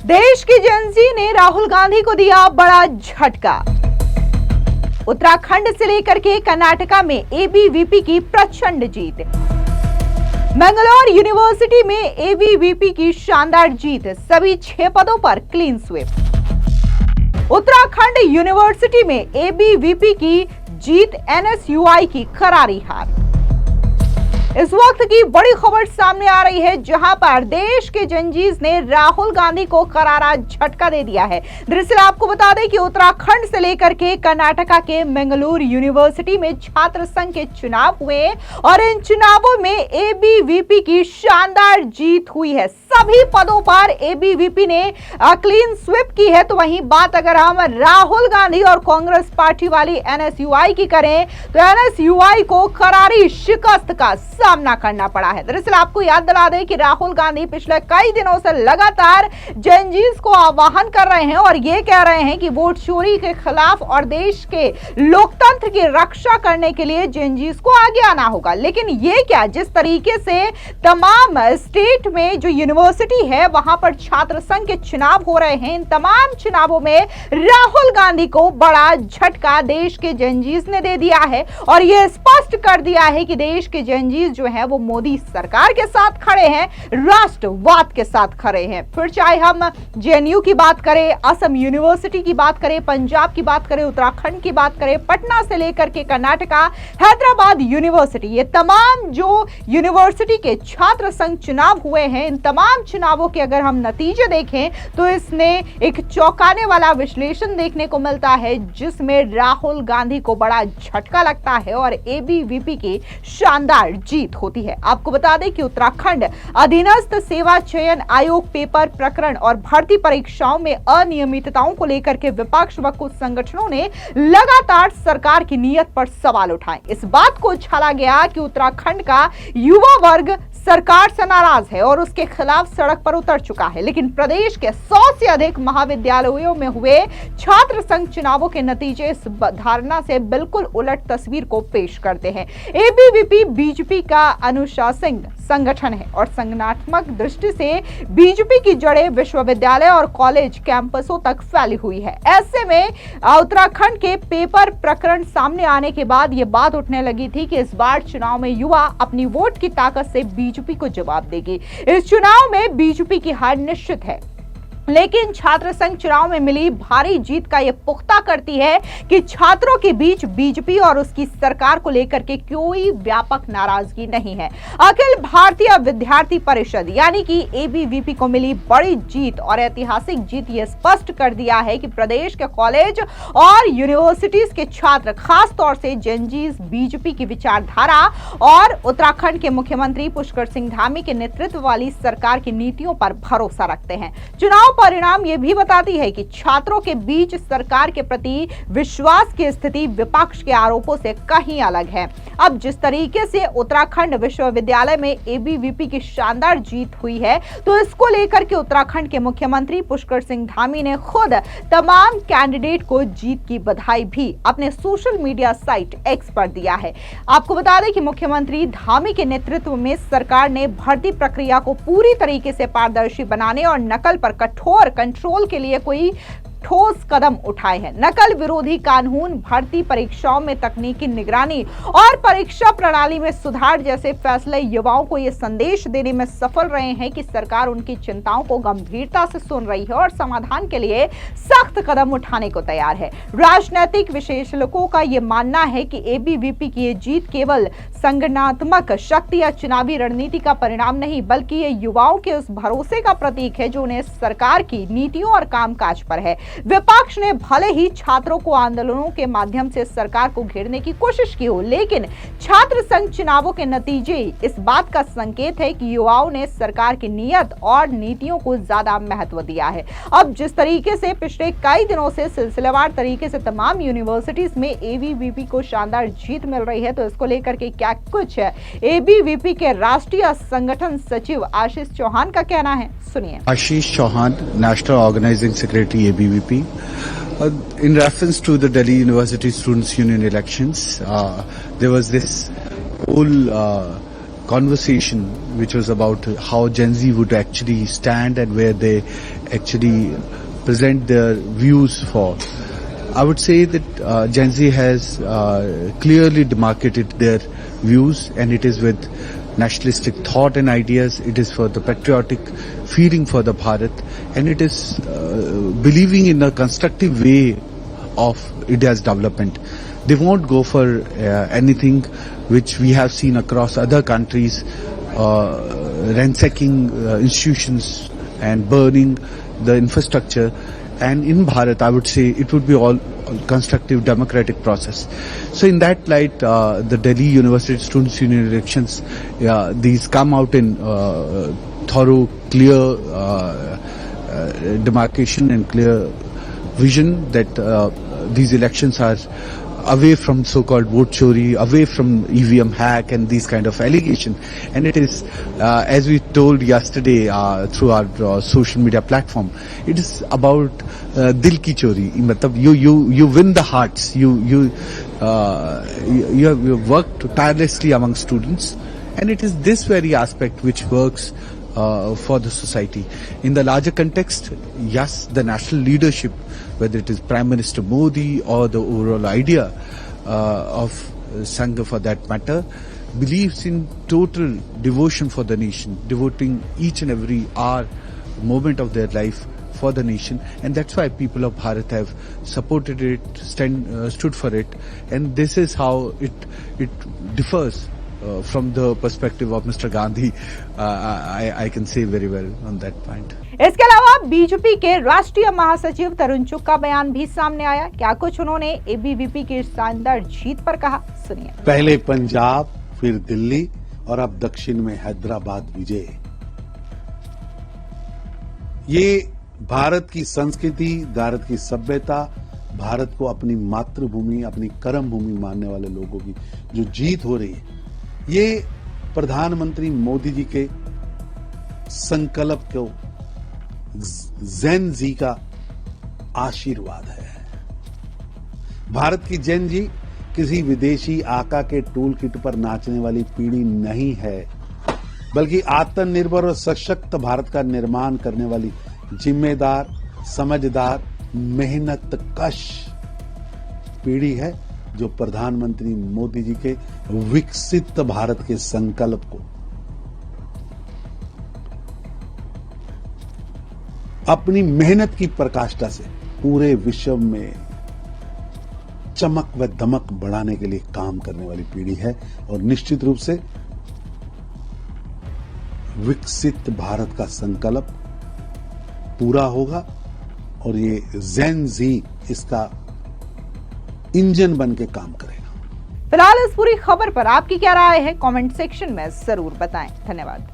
देश की जेनजी ने राहुल गांधी को दिया बड़ा झटका। उत्तराखंड से लेकर के कर्नाटका में एबीवीपी की प्रचंड जीत। मंगलौर यूनिवर्सिटी में एबीवीपी की शानदार जीत, सभी 6 पदों पर क्लीन स्वीप। उत्तराखंड यूनिवर्सिटी में एबीवीपी की जीत, एनएसयूआई की करारी हार। इस वक्त की बड़ी खबर सामने आ रही है, जहां पर देश के जंजीज ने राहुल गांधी को करारा झटका दे दिया है। दरअसल आपको बता दें कि उत्तराखंड से लेकर के कर्नाटका के मंगलूर यूनिवर्सिटी में छात्र संघ के चुनाव हुए और इन चुनावों में एबीवीपी की शानदार जीत हुई है। सभी पदों पर एबीवीपी ने क्लीन स्वीप की है। तो वहीं बात अगर हम राहुल गांधी और कांग्रेस पार्टी वाली एनएसयूआई की करें तो एनएसयूआई को करारी शिकस्त का सामना करना पड़ा है। दरअसल आपको याद दिला दें कि राहुल गांधी पिछले कई दिनों से लगातार जेनजीज को आह्वान कर रहे हैं और ये कह रहे हैं कि वोट चोरी के खिलाफ और देश के लोकतंत्र की रक्षा करने के लिए जेनजीज को आगे आना होगा। लेकिन ये क्या, जिस तरीके से तमाम स्टेट में जो यूनिवर्सिटी है वहां पर छात्र संघ के चुनाव हो रहे हैं, इन तमाम चुनावों में राहुल गांधी को बड़ा झटका देश के जेनजीज ने दे दिया है और यह स्पष्ट कर दिया है कि देश के जेनजीज जो है वो मोदी सरकार के साथ खड़े हैं, राष्ट्रवाद के साथ खड़े हैं। फिर चाहे हम जेएनयू की बात करें, असम यूनिवर्सिटी की बात करें, पंजाब की बात करें, उत्तराखंड की बात करें, पटना से लेकर के कर्नाटका, हैदराबाद यूनिवर्सिटी, ये तमाम जो यूनिवर्सिटी के छात्र संघ चुनाव हुए हैं, इन तमाम चुनावों के अगर हम नतीजे देखें तो इसने एक चौंकाने वाला विश्लेषण देखने को मिलता है, जिसमें राहुल गांधी को बड़ा झटका लगता है और एबीवीपी की शानदार जीत होती है। आपको बता दें कि उत्तराखंड अधीनस्थ सेवा चयन आयोग पेपर प्रकरण और भर्ती परीक्षाओं में अनियमितताओं को लेकर के विपक्ष व कुछ संगठनों ने लगातार सरकार की नीयत पर सवाल उठाए। इस बात को उछाला गया कि उत्तराखंड का युवा वर्ग सरकार से नाराज है और उसके खिलाफ सड़क पर उतर चुका है। लेकिन प्रदेश के 100 से अधिक महाविद्यालयों में हुए छात्र संघ चुनावों के नतीजे इस धारणा से बिल्कुल उलट तस्वीर को पेश करते हैं। एबीवीपी बीजेपी का अनुशासन संगठन है और संगठनात्मक दृष्टि से बीजेपी की जड़ें विश्वविद्यालय और कॉलेज कैंपसों तक फैली हुई है। ऐसे में उत्तराखंड के पेपर प्रकरण सामने आने के बाद यह बात उठने लगी थी कि इस बार चुनाव में युवा अपनी वोट की ताकत से बीजेपी को जवाब देगी। इस चुनाव में बीजेपी की हार निश्चित है, लेकिन छात्र संघ चुनाव में मिली भारी जीत का यह पुख्ता करती है कि छात्रों के बीच बीजेपी और उसकी सरकार को लेकर के कोई व्यापक नाराजगी नहीं है। अखिल भारतीय विद्यार्थी परिषद यानी कि एबीवीपी को मिली बड़ी जीत और ऐतिहासिक जीत यह स्पष्ट कर दिया है कि प्रदेश के कॉलेज और यूनिवर्सिटीज के छात्र, खास तौर से जेनजीज, बीजेपी की विचारधारा और उत्तराखंड के मुख्यमंत्री पुष्कर सिंह धामी के नेतृत्व वाली सरकार की नीतियों पर भरोसा रखते हैं। चुनाव परिणाम यह भी बताती है कि छात्रों के बीच सरकार के प्रति विश्वास की स्थिति विपक्ष के आरोपों से कहीं अलग है। अब जिस तरीके से उत्तराखंड विश्वविद्यालय में एबीवीपी की शानदार जीत हुई है, तो इसको लेकर के उत्तराखंड के मुख्यमंत्री पुष्कर सिंह धामी ने खुद तमाम कैंडिडेट को जीत की बधाई भी अपने सोशल मीडिया साइट एक्स पर दिया है। आपको बता दें कि मुख्यमंत्री धामी के नेतृत्व में सरकार ने भर्ती प्रक्रिया को पूरी तरीके से पारदर्शी बनाने और नकल पर कठोर कंट्रोल के लिए कोई ठोस कदम उठाए हैं। नकल विरोधी कानून, भर्ती परीक्षाओं में तकनीकी निगरानी और परीक्षा प्रणाली में सुधार जैसे फैसले युवाओं को यह संदेश देने में सफल रहे हैं कि सरकार उनकी चिंताओं को गंभीरता से सुन रही है और समाधान के लिए सख्त कदम उठाने को तैयार है। राजनीतिक विशेषज्ञों का यह मानना है कि एबीवीपी की यह जीत केवल संगठनात्मक शक्ति या चुनावी रणनीति का परिणाम नहीं, बल्कि ये युवाओं के उस भरोसे का प्रतीक है जो उन्हें सरकार की नीतियों और कामकाज पर है। विपक्ष ने भले ही छात्रों को आंदोलनों के माध्यम से सरकार को घेरने की कोशिश की हो, लेकिन छात्र संघ चुनावों के नतीजे इस बात का संकेत है कि युवाओं ने सरकार की नीयत और नीतियों को ज्यादा महत्व दिया है। अब जिस तरीके से पिछले कई दिनों से सिलसिलेवार तरीके से तमाम यूनिवर्सिटीज में एबीवीपी को शानदार जीत मिल रही है, तो इसको लेकर के क्या कुछ एबीवीपी के राष्ट्रीय संगठन सचिव आशीष चौहान का कहना है, सुनिए। Ashish Chauhan, national organising secretary ABVP. In reference to the Delhi University Students' Union elections, there was this whole conversation which was about how Gen Z would actually stand and where they actually present their views for. I would say that Gen Z has clearly demarcated their views, and it is with nationalistic thought and ideas. It is for the patriotic feeling for the Bharat, and it is believing in a constructive way of India's development. They won't go for anything which we have seen across other countries, ransacking institutions and burning the infrastructure. And in Bharat, I would say it would be all constructive democratic process. So in that light, the Delhi University Students' Union elections, these come out in thorough, clear demarcation and clear vision that these elections are away from so-called vote chori, away from EVM hack and these kind of allegation. And it is, as we told yesterday through our social media platform, it is about dil ki chori. Matlab you win the hearts. You have worked tirelessly among students, and it is this very aspect which works for the society. In the larger context, yes, the national leadership, whether it is Prime Minister Modi or the overall idea of Sangha for that matter, believes in total devotion for the nation, devoting each and every hour, moment of their life for the nation, and that's why people of Bharat have supported it, stood for it, and this is how it differs from the perspective of Mr. Gandhi. I can say very well on that point. इसके अलावा BJP के राष्ट्रीय महासचिव तरुण चुग का बयान भी सामने आया। क्या कुछ उन्होंने एबीवीपी की शानदार जीत पर कहा, सुनिए। पहले पंजाब, फिर दिल्ली और अब दक्षिण में हैदराबाद विजय। ये भारत की संस्कृति, भारत की सभ्यता, भारत को अपनी मातृभूमि, अपनी कर्म भूमि मानने वाले लोगों की जो जीत हो रही है, ये प्रधानमंत्री मोदी जी के संकल्प को जेन जी का आशीर्वाद है। भारत की जेन जी किसी विदेशी आका के टूल किट पर नाचने वाली पीढ़ी नहीं है, बल्कि आत्मनिर्भर और सशक्त भारत का निर्माण करने वाली जिम्मेदार, समझदार, मेहनत कश पीढ़ी है, जो प्रधानमंत्री मोदी जी के विकसित भारत के संकल्प को अपनी मेहनत की प्रकाष्ठा से पूरे विश्व में चमक व दमक बढ़ाने के लिए काम करने वाली पीढ़ी है। और निश्चित रूप से विकसित भारत का संकल्प पूरा होगा और ये जेन जी इसका इंजन बन के काम करेगा। फिलहाल इस पूरी खबर पर आपकी क्या राय है, कमेंट सेक्शन में जरूर बताएं। धन्यवाद।